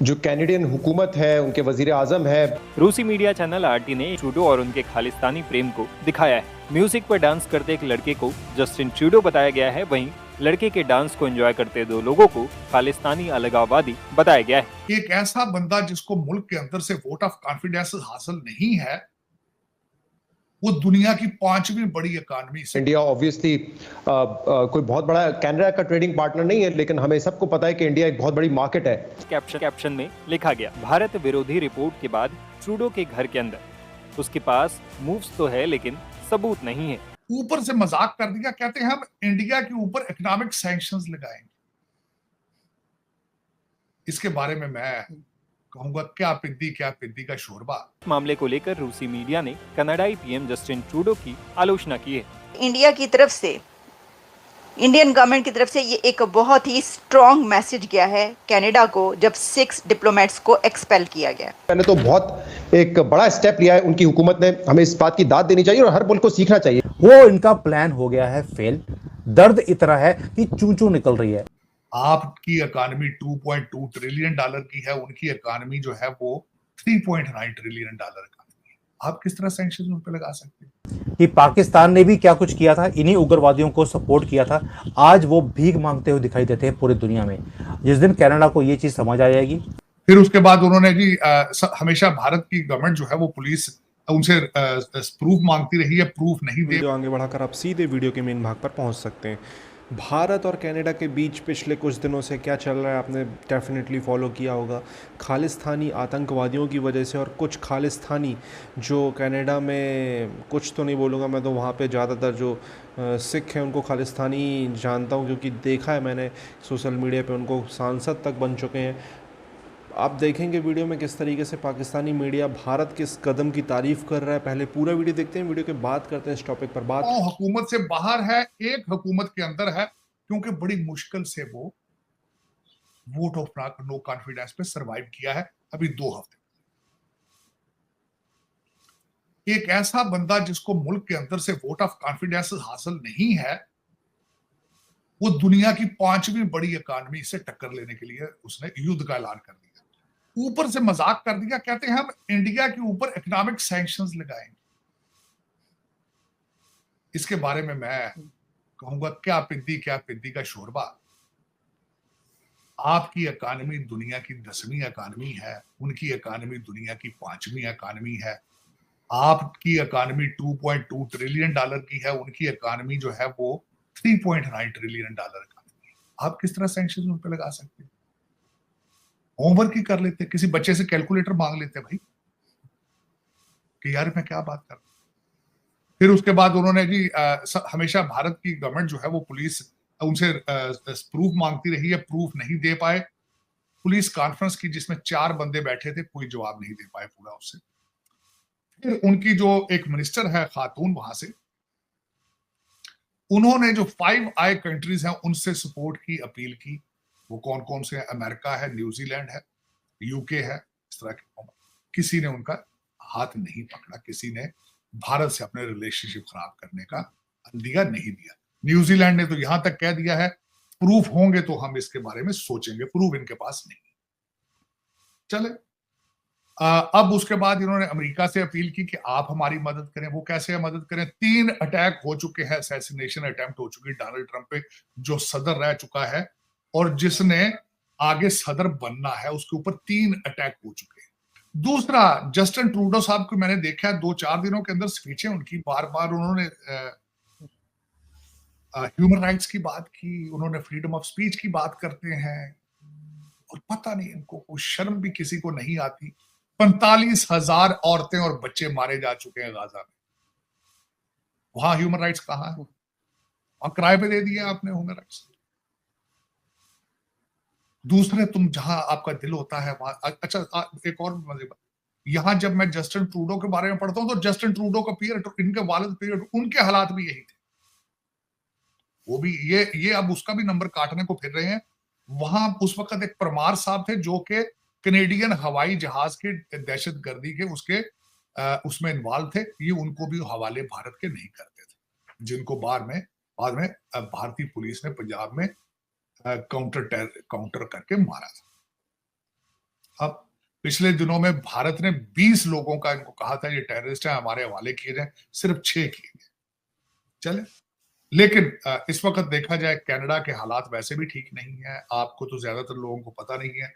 जो कैनेडियन हुकूमत है, उनके वजीर आजम है। रूसी मीडिया चैनल आरटी ने ट्रूडो और उनके खालिस्तानी प्रेम को दिखाया है। म्यूजिक पर डांस करते एक लड़के को जस्टिन ट्रूडो बताया गया है, वहीं लड़के के डांस को एंजॉय करते दो लोगों को खालिस्तानी अलगाववादी बताया गया है। एक ऐसा बंदा जिसको मुल्क के अंदर से वोट ऑफ कॉन्फिडेंस हासिल नहीं है, वो दुनिया की 5वीं बड़ी इकॉनमी से। इंडिया ऑब्वियसली कोई बहुत बड़ा कनाडा का ट्रेडिंग पार्टनर नहीं है, लेकिन हमें सबको पता है कि इंडिया एक बहुत बड़ी मार्केट है। कैप्शन में लिखा गया, भारत विरोधी रिपोर्ट के बाद ट्रूडो के घर के अंदर उसके पास मूव्स तो है लेकिन सबूत नहीं है। ऊपर से मजाक कर दिया, कहते हैं हम इंडिया के ऊपर इकोनॉमिक सैंक्शंस लगाएंगे। इसके बारे में मैं कहूंगा क्या पिद्दी का शोरबा। मामले को लेकर रूसी मीडिया ने कनाडाई पीएम जस्टिन ट्रूडो की आलोचना की है। इंडिया की तरफ से, इंडियन गवर्नमेंट की तरफ से ये एक बहुत ही स्ट्रॉन्ग मैसेज गया है कनाडा को, जब 6 डिप्लोमेट्स को एक्सपेल किया गया। मैंने तो बहुत एक बड़ा स्टेप लिया है उनकी हुकूमत ने, हमें इस बात की दाद देनी चाहिए और हर मुल्क को सीखना चाहिए। वो इनका प्लान हो गया है फेल। दर्द इतना है कि चू निकल रही है। आपकी इकॉनमी 2.2 ट्रिलियन डॉलर की है, उनकी इकॉनमी जो है वो 3.9 ट्रिलियन डॉलर का। आप किस तरह सैंक्शन उन पे लगा सकते हैं? कि पाकिस्तान ने भी क्या कुछ किया था, इन्हीं उग्रवादियों को सपोर्ट किया था। आज वो भीख मांगते हुए दिखाई देते हैं पूरी दुनिया में। जिस दिन कनाडा को ये चीज समझ आ जाएगी, फिर उसके बाद उन्होंने जी हमेशा भारत की गवर्नमेंट जो है वो पुलिस उनसे प्रूफ मांगती रही है, प्रूफ नहीं दे। वीडियो आगे बढ़ाकर आप सीधे वीडियो के मेन भाग पर पहुंच सकते हैं। भारत और कनाडा के बीच पिछले कुछ दिनों से क्या चल रहा है आपने डेफिनेटली फॉलो किया होगा। खालिस्तानी आतंकवादियों की वजह से, और कुछ खालिस्तानी जो कनाडा में, कुछ तो नहीं बोलूँगा मैं, तो वहाँ पे ज़्यादातर जो सिख हैं उनको खालिस्तानी जानता हूँ, क्योंकि देखा है मैंने सोशल मीडिया पे, उनको सांसद तक बन चुके हैं। आप देखेंगे वीडियो में किस तरीके से पाकिस्तानी मीडिया भारत के इस कदम की तारीफ कर रहा है। पहले पूरा वीडियो देखते हैं, वीडियो के बाद करते हैं इस टॉपिक पर बात। हुकूमत से बाहर है, एक हुकूमत के अंदर है, क्योंकि बड़ी मुश्किल से वो वोट ऑफ नो कॉन्फिडेंस पे सरवाइव किया है अभी 2 हफ्ते। एक ऐसा बंदा जिसको मुल्क के अंदर से वोट ऑफ कॉन्फिडेंस हासिल नहीं है, वो दुनिया की 5वीं बड़ी इकॉनमी से टक्कर लेने के लिए उसने युद्ध का ऐलान कर दिया। ऊपर से मजाक कर दिया, कहते हैं हम इंडिया के ऊपर इकोनॉमिक सैंक्शंस लगाएंगे। इसके बारे में मैं कहूंगा क्या पिद्दी का शोरबा। आपकी इकॉनमी दुनिया की 10वीं इकॉनमी है, उनकी इकॉनमी दुनिया की 5वीं इकॉनमी है। आपकी इकॉनमी 2.2 ट्रिलियन डॉलर की है, उनकी इकॉनमी जो है वो 3.9 ट्रिलियन डॉलर का। आप किस तरह सैंक्शन उन पे लगा सकते हैं? होमवर्क ही कर लेते, किसी बच्चे से कैलकुलेटर मांग लेते भाई कि यार मैं क्या बात कर रहा हूं। फिर उसके बाद उन्होंने जी हमेशा भारत की गवर्नमेंट जो है वो पुलिस उनसे प्रूफ मांगती रही है, प्रूफ नहीं दे पाए। पुलिस कॉन्फ्रेंस की जिसमें 4 बंदे बैठे थे, कोई जवाब नहीं दे पाए पूरा उससे। फिर उनकी जो एक मिनिस्टर है खातून वहां से, उन्होंने जो 5 आई कंट्रीज हैं उनसे सपोर्ट की अपील की। वो कौन कौन से हैं? अमेरिका है, न्यूजीलैंड है, यूके है, इस तरह के। किसी ने उनका हाथ नहीं पकड़ा, किसी ने भारत से अपने रिलेशनशिप खराब करने का अंदिया नहीं दिया। न्यूजीलैंड ने तो यहां तक कह दिया है प्रूफ होंगे तो हम इसके बारे में सोचेंगे, प्रूफ इनके पास नहीं। चले अब उसके बाद इन्होंने अमेरिका से अपील की कि आप हमारी मदद करें। वो कैसे मदद करें? 3 अटैक हो चुके हैं, असैसिनेशन अटेम्प्ट हो चुकी है डोनाल्ड ट्रंप पे, जो सदर रह चुका है और जिसने आगे सदर बनना है, उसके ऊपर 3 अटैक हो चुके हैं। दूसरा, जस्टिन ट्रूडो साहब को मैंने देखा है 2-4 दिनों के अंदर स्पीचें उनकी, बार बार उन्होंने ह्यूमन राइट्स की बात की, उन्होंने फ्रीडम ऑफ स्पीच की बात करते हैं, और पता नहीं इनको कोई शर्म भी किसी को नहीं आती। 45,000 औरतें और बच्चे मारे जा चुके हैं गाजा में। वहां ह्यूमन राइट्स कहां है? वहां किराए पे दे दिए आपने ह्यूमन राइट्स। दूसरे, तुम जहां आपका दिल होता है वहां। अच्छा, एक और मजे बात, यहां जब मैं जस्टिन ट्रूडो के बारे में पढ़ता हूं तो जस्टिन ट्रूडो का पीरियड, इनके वालिद पीरियड, उनके हालात भी यही थे। वो भी ये अब उसका भी नंबर काटने को फिर रहे हैं। वहां उस वक्त एक परमार साहब थे जो कि कैनेडियन हवाई जहाज के दहशतगर्दी के उसमें इन्वॉल्व थे। ये उनको भी हवाले भारत के नहीं करते थे, जिनको बाद में भारतीय पुलिस ने पंजाब में काउंटर करके मारा था। अब पिछले दिनों में भारत ने 20 लोगों का इनको कहा था ये टेररिस्ट है, हमारे हवाले किए जाए, सिर्फ 6 किए गए। चले, लेकिन इस वक्त देखा जाए कनाडा के हालात वैसे भी ठीक नहीं है। आपको तो ज्यादातर लोगों को पता नहीं है,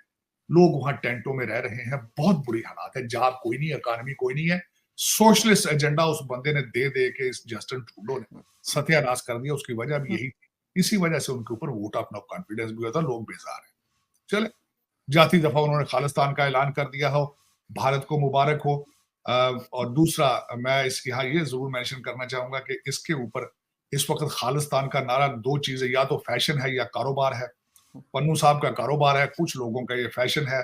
लोग वहां टेंटों में रह रहे हैं, बहुत बुरी हालात है, जॉब कोई नहीं, इकॉनमी कोई नहीं है। सोशलिस्ट एजेंडा उस बंदे ने दे दे के इस जस्टिन ट्रूडो ने सत्यानाश कर दिया। उसकी वजह भी यही थी, इसी वजह से उनके ऊपर वोट ऑफ नो कॉन्फिडेंस भी हुआ था, लोग बेजार है। चले, जाती दफा उन्होंने खालिस्तान का ऐलान कर दिया हो, भारत को मुबारक हो। और दूसरा मैं इसके यहाँ ये जरूर मेंशन करना चाहूंगा कि इसके ऊपर इस वक्त खालिस्तान का नारा 2 चीजें, या तो फैशन है या कारोबार है। पन्नू साहब का कारोबार है, कुछ लोगों का ये फैशन है।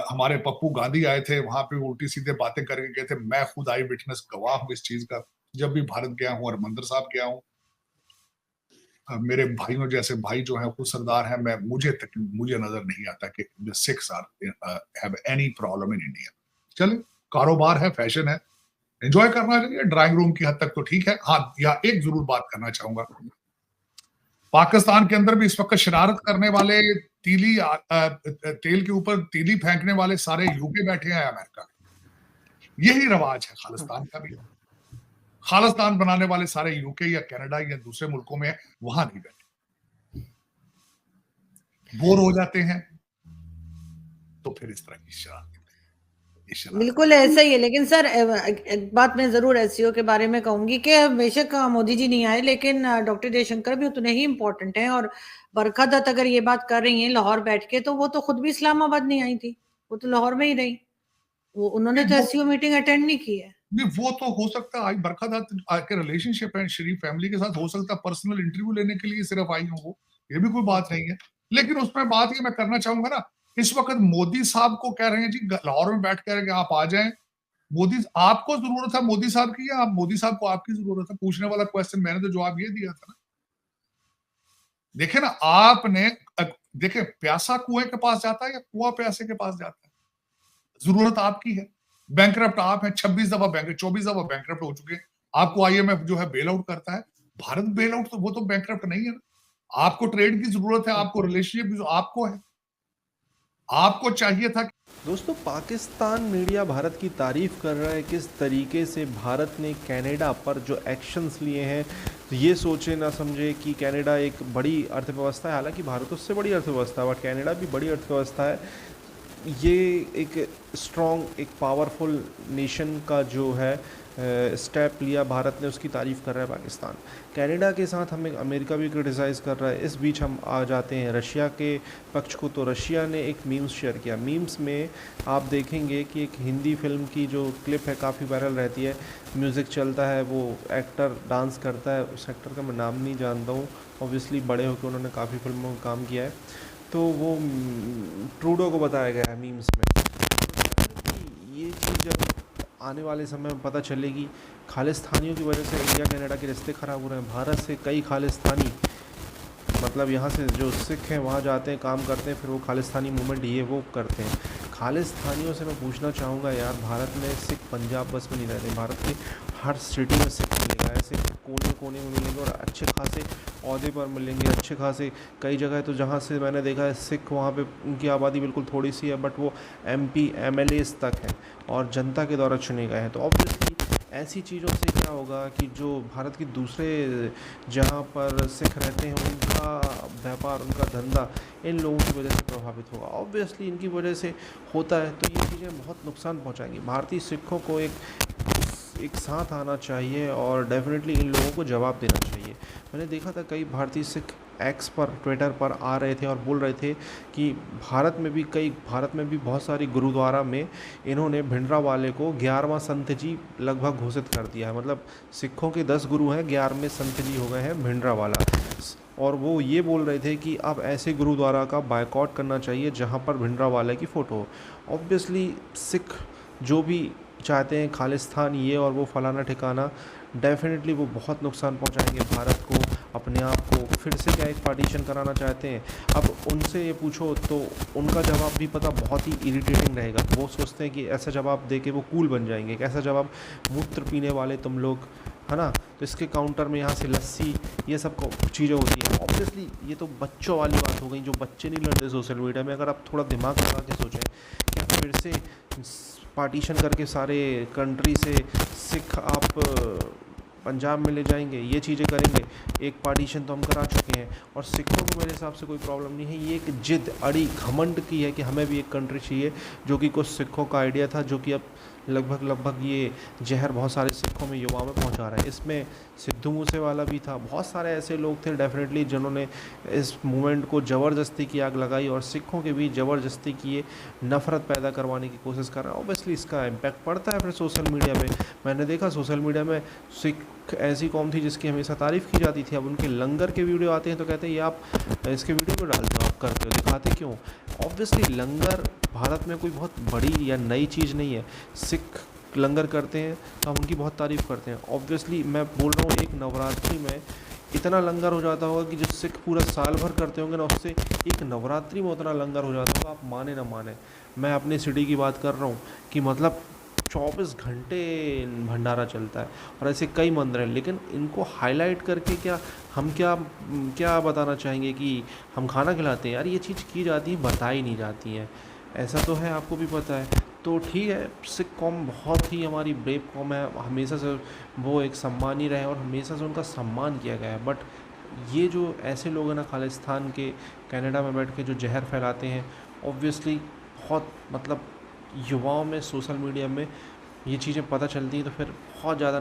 हमारे पप्पू गांधी आए थे, वहां पे उल्टी सीधे बातें करके गए थे। मैं खुद आई विटनेस गवाह हूं इस चीज का, जब भी भारत गया हूं, हरमंदिर साहब गया हूं, मेरे भाइयों जैसे भाई जो है खुद सरदार हैं, मुझे नजर नहीं आता कि six have any problem in India. चले, कारोबार है, फैशन है, एंजॉय करना चाहिए, ड्राइंग रूम की हद तक तो ठीक है। हाँ, या एक जरूर बात करना चाहूंगा, पाकिस्तान के अंदर भी इस वक्त शरारत करने वाले, तेल के ऊपर तीली फेंकने वाले सारे यूके बैठे हैं, अमेरिका। यही रवाज है खालिस्तान का भी। खालिस्तान बनाने वाले सारे यूके या कनाडा या दूसरे मुल्कों में वहां नहीं बैठे, बोर हो जाते हैं तो फिर इस तरह की शरारत। बिल्कुल ऐसा ही है। लेकिन सर एक बात मैं जरूर एससीओ के बारे में कहूंगी कि बेशक मोदी जी नहीं आए, लेकिन डॉक्टर जयशंकर भी उतने ही इम्पोर्टेंट हैं। और बरखा दत्त अगर ये बात कर रही हैं लाहौर बैठ के, तो वो तो खुद भी इस्लामाबाद नहीं आई थी, वो तो लाहौर में ही रही, वो उन्होंने तो एससीओ मीटिंग अटेंड नहीं की है। नहीं, वो तो हो सकता है बरखा दत्त के रिलेशनशिप है शरीफ फैमिली के साथ, हो सकता है पर्सनल इंटरव्यू लेने के लिए सिर्फ आई हो, वो ये भी कोई बात नहीं है। लेकिन उसमें बात ये मैं करना चाहूंगा ना, इस वक्त मोदी साहब को कह रहे हैं जी लाहौर में बैठ कर आप आ जाएं, मोदी आपको जरूरत है मोदी साहब की, या आप मोदी साहब को आपकी जरूरत है? पूछने वाला क्वेश्चन मैंने तो जवाब ये दिया था ना। देखे ना, आपने देखे, प्यासा कुएं के पास जाता है या कुआं प्यासे के पास जाता है? जरूरत आपकी है, बैंकरप्ट आप हैं, 24 दफा बैंकरप्ट हो चुके हैं। आपको आईएमएफ जो है बेल आउट करता है, भारत बेल आउट तो वो तो बैंकरप्ट नहीं है ना। आपको ट्रेड की जरूरत है, आपको रिलेशनशिप जो आपको है, आपको चाहिए था। दोस्तों, पाकिस्तान मीडिया भारत की तारीफ कर रहा है किस तरीके से भारत ने कनाडा पर जो एक्शंस लिए हैं। तो ये सोचे ना समझे कि कनाडा एक बड़ी अर्थव्यवस्था है, हालांकि भारत उससे बड़ी अर्थव्यवस्था है, बट कनाडा भी बड़ी अर्थव्यवस्था है। ये एक स्ट्रॉन्ग, एक पावरफुल नेशन का जो है स्टेप लिया भारत ने, उसकी तारीफ़ कर रहा है पाकिस्तान। कनाडा के साथ हमें अमेरिका भी क्रिटिसाइज़ कर रहा है। इस बीच हम आ जाते हैं रशिया के पक्ष को। तो रशिया ने एक मीम्स शेयर किया। मीम्स में आप देखेंगे कि एक हिंदी फिल्म की जो क्लिप है काफ़ी वायरल रहती है, म्यूज़िक चलता है, वो एक्टर डांस करता है, उस एक्टर का मैं नाम नहीं जानता हूँ, ऑब्वियसली बड़े होकर उन्होंने काफ़ी फिल्मों में काम किया है। तो वो ट्रूडो को बताया गया है मीम्स में। ये चीज़ जब आने वाले समय में पता चलेगी, खालिस्तानियों की वजह से इंडिया कनाडा के रिश्ते ख़राब हो रहे हैं। भारत से कई खालिस्तानी, मतलब यहाँ से जो सिख हैं वहाँ जाते हैं, काम करते हैं, फिर वो खालिस्तानी मूवमेंट ये वो करते हैं। खालिस्तानियों से मैं पूछना चाहूँगा यार, भारत में सिख पंजाब बस में नहीं रहते, भारत के हर सिटी में सिख मिलेगा, ऐसे कोने कोने में मिलेंगे और अच्छे खासे ओहदे पर मिलेंगे, अच्छे खासे। कई जगह तो जहाँ से मैंने देखा है सिख, वहाँ पे उनकी आबादी बिल्कुल थोड़ी सी है, बट वो MP MLAs तक है और जनता के द्वारा चुने गए हैं। तो ऑब्वियसली ऐसी चीज़ों से क्या होगा कि जो भारत के दूसरे जहाँ पर सिख रहते हैं उनका व्यापार, उनका धंधा इन लोगों की वजह से प्रभावित होगा। ऑब्वियसली इनकी वजह से होता है, तो ये चीज़ें बहुत नुकसान पहुँचाएंगी। भारतीय सिखों को एक साथ आना चाहिए और डेफिनेटली इन लोगों को जवाब देना चाहिए। मैंने देखा था कई भारतीय सिख एक्स पर, ट्विटर पर आ रहे थे और बोल रहे थे कि भारत में भी बहुत सारी गुरुद्वारा में इन्होंने भिंडरावाले को 11वां संत जी लगभग घोषित कर दिया है। मतलब सिखों के 10 गुरु हैं, 11वें संत जी हो गए हैं भिंडरावाला। और वो ये बोल रहे थे कि अब ऐसे गुरुद्वारा का बायकॉट करना चाहिए जहाँ पर भिंडरावाले की फ़ोटो हो। ऑब्वियसली सिख जो भी चाहते हैं खालिस्तान ये और वो फलाना ठिकाना, डेफिनेटली वो बहुत नुकसान पहुंचाएंगे भारत को, अपने आप को। फिर से क्या एक पार्टीशन कराना चाहते हैं। अब उनसे ये पूछो तो उनका जवाब भी पता बहुत ही इरिटेटिंग रहेगा। वो सोचते हैं कि ऐसा जवाब दे के वो कूल बन जाएंगे, ऐसा जवाब, मूत्र पीने वाले तुम लोग, है ना। तो इसके काउंटर में यहाँ से लस्सी, ये सब चीज़ें होती हैं। ऑब्वियसली ये तो बच्चों वाली बात हो गई, जो बच्चे नहीं लड़ते सोशल मीडिया में। अगर आप थोड़ा दिमाग लगा के सोचें कि आप फिर से पार्टीशन करके सारे कंट्री से सिख आप पंजाब में ले जाएंगे, ये चीज़ें करेंगे। एक पार्टीशन तो हम करा चुके हैं, और सिखों को मेरे हिसाब से कोई प्रॉब्लम नहीं है। ये एक जिद, अड़ी, घमंड की है कि हमें भी एक कंट्री चाहिए, जो कि कुछ सिखों का आइडिया था, जो कि अब लगभग ये जहर बहुत सारे सिखों में, युवाओं में पहुंचा रहा है। इसमें सिद्धू मूसेवाला भी था, बहुत सारे ऐसे लोग थे डेफिनेटली जिन्होंने इस मूवमेंट को ज़बरदस्ती की आग लगाई और सिखों के बीच ज़बरदस्ती की ये नफ़रत पैदा करवाने की कोशिश कर रहा है। ऑब्वियसली इसका इम्पैक्ट पड़ता है फिर सोशल मीडिया पे। मैंने देखा सोशल मीडिया में सिख ऐसी कौम थी जिसकी हमेशा तारीफ़ की जाती थी, अब उनके लंगर के वीडियो आते हैं तो कहते हैं ये आप इसके वीडियो में डालते हो, आप करते हो, दिखाते क्यों? ऑब्वियसली लंगर भारत में कोई बहुत बड़ी या नई चीज़ नहीं है। सिख लंगर करते हैं तो हम उनकी बहुत तारीफ़ करते हैं। ऑब्वियसली मैं बोल रहा हूँ, एक नवरात्रि में इतना लंगर हो जाता होगा कि जो सिख पूरा साल भर करते होंगे ना, उससे एक नवरात्रि में उतना लंगर हो जाता होगा, आप माने ना माने। मैं अपनी सिटी की बात कर रहा हूँ कि मतलब 24 घंटे भंडारा चलता है, और ऐसे कई मंदिर हैं। लेकिन इनको हाईलाइट करके हम क्या बताना चाहेंगे कि हम खाना खिलाते हैं? यार ये चीज़ की जाती है, बताई नहीं जाती है। ऐसा तो है, आपको भी पता है। तो ठीक है, सिख कौम बहुत ही हमारी ब्रेव कौम है, हमेशा से वो एक सम्मानी रहे और हमेशा से उनका सम्मान किया गया है। बट ये जो ऐसे लोग हैं ना खालिस्तान के, कनाडा में बैठ के जो जहर फैलाते हैं, ऑब्वियसली बहुत मतलब युवाओं में, सोशल मीडिया में ये चीज़ें पता चलती हैं तो फिर बहुत ज़्यादा